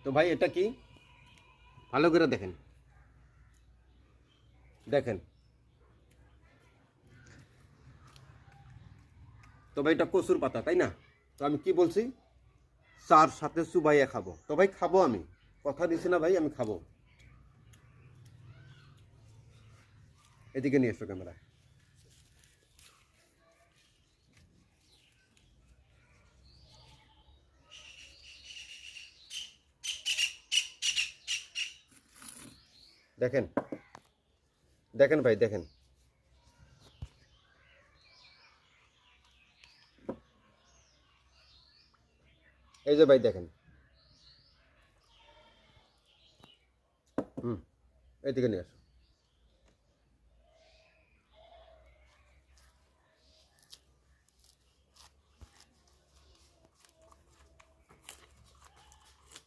তো ভাই এটা কি ভালো করে দেখেন, দেখেন তো ভাই এটা কচুর পাতা, তাই না? তো আমি কি বলছি, চার সাথে চুবাইয়া খাবো। তো ভাই খাবো, আমি কথা দিছি না ভাই, আমি খাবো। এদিকে নিয়ে এসো ক্যামেরা। দেখেন দেখেন ভাই, দেখেন এই যে ভাই দেখেন। এদিকে নিয়ে আসো।